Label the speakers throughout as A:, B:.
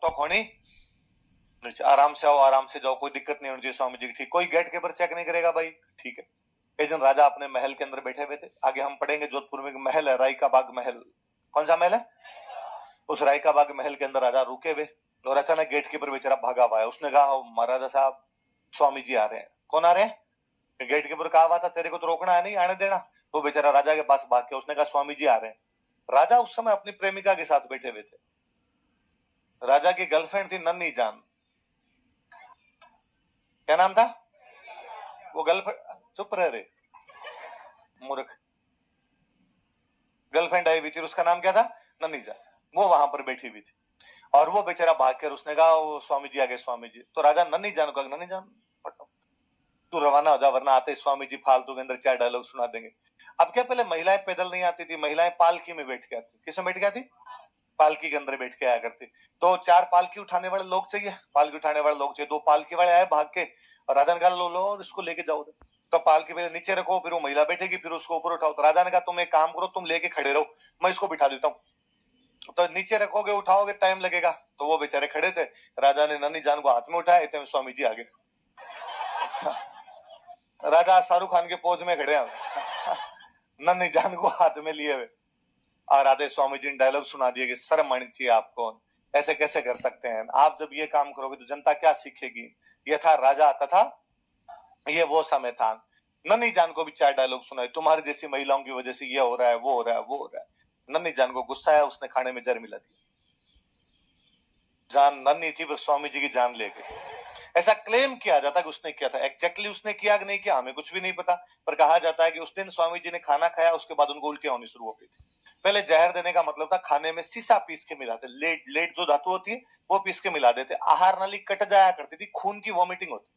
A: तो खोनी आराम से आओ, आराम से जाओ, कोई दिक्कत नहीं होनी चाहिए स्वामी जी की। ठीक, कोई गेट के ऊपर चेक नहीं करेगा भाई, ठीक है। एक दिन राजा अपने महल के अंदर बैठे हुए थे। आगे हम पढ़ेंगे, जोधपुर में एक महल है, राई का बाग महल। कौन सा महल है? उस राई का बाग महल के अंदर राजा रुके हुए और अचानक गेट के ऊपर बेचारा भागा हुआ है। उसने कहा, महाराजा साहब स्वामी जी आ रहे हैं। कौन आ रहे हैं? गेट के ऊपर कहा हुआ था तेरे को तो रोकना है, नहीं आने देना। वो बेचारा राजा के पास भाग के उसने कहा स्वामी जी आ रहे हैं। राजा उस समय अपनी प्रेमिका के साथ बैठे हुए थे। राजा की गर्लफ्रेंड थी नन्ही जान। क्या नाम था? वो गर्लफ्रेंड, चुप रह रे मूर्ख। गर्लफ्रेंड आई हुई थी, उसका नाम क्या था? नन्ही जान। वो वहां पर बैठी हुई थी और वो बेचारा भाग कर उसने कहा वो स्वामी जी आ गए, स्वामी जी। तो राजा नन्ही जान को, नन्ही जान तू रवाना हो जा, वरना आते स्वामी जी फालतू के अंदर 4 डायलॉग सुना देंगे। अब क्या, पहले महिलाएं पैदल नहीं आती थी, महिलाएं पालकी में बैठ के आती। किसमें बैठ के आती? पालकी के अंदर बैठ के आया करती। तो 4 पालकी उठाने वाले लोग चाहिए, पालकी उठाने वाले लोग चाहिए। 2 पालकी वाले आए भाग के और राजा ने कहा लो लो और इसको लेके जाओ। तो पालकी पहले नीचे रखो, फिर वो महिला बैठेगी, फिर उसको ऊपर उठाओ। तो राजा ने कहा तुम एक काम करो, तुम लेके खड़े रहो, मैं इसको बिठा देता हूँ। तो नीचे रखोगे, उठाओगे, टाइम लगेगा। तो वो बेचारे खड़े थे, राजा ने नन्ही जान को हाथ में उठाया, इतने में स्वामी जी आ गए। राजा शाहरुख खान के पोज में खड़े हैं, नन्ही जान को हाथ में लिए हुए। और आधे स्वामी जी ने डायलॉग सुना दिए कि शर्म आनी चाहिए आपको, ऐसे कैसे कर सकते हैं आप, जब ये काम करोगे तो जनता क्या सीखेगी। ये था राजा तथा ये वो समय था। नन्ही जान को भी 4 डायलॉग सुनाए, तुम्हारी जैसी महिलाओं की वजह से ये हो रहा है, वो हो रहा है, वो हो रहा है। नन्ही जान को गुस्सा आया, उसने खाने में जहर मिला दिया। जान नन्ही थी, बस स्वामी जी की जान ले गई। ऐसा क्लेम किया जाता है कि उसने किया था। एग्जैक्टली उसने किया कि नहीं किया हमें कुछ भी नहीं पता, पर कहा जाता है कि उस दिन स्वामी जी ने खाना खाया, उसके बाद उनको उल्टियां होनी शुरू हो गई थी। पहले जहर देने का मतलब था खाने में सीसा पीस के मिलाते, लेट जो धातु होती है वो पीस के मिला देते। आहार नली कट जाया करती थी, खून की वॉमिटिंग होती,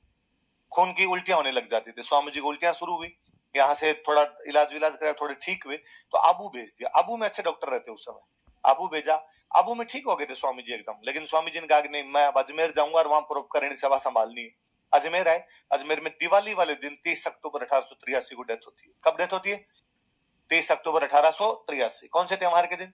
A: खून की उल्टियां होने लग जाती थी। स्वामी जी को उल्टियां शुरू हुई, यहाँ से थोड़ा इलाज विलाज कराया, थोड़े ठीक हुए तो आबू भेज दिया। आबू में अच्छे डॉक्टर रहते उस समय, आबू भेजा। आबू में ठीक हो गए थे स्वामी जी एकदम। लेकिन स्वामी जी ने कहा कि नहीं, मैं अब अजमेर जाऊंगा और वहां परोपकारिणी सेवा संभालनी है। अजमेर आए। अजमेर में दिवाली वाले दिन 30 अक्टूबर 1883 को डेथ होती है। कब डेथ होती है? 30 अक्टूबर 1883। कौन से त्योहार के दिन?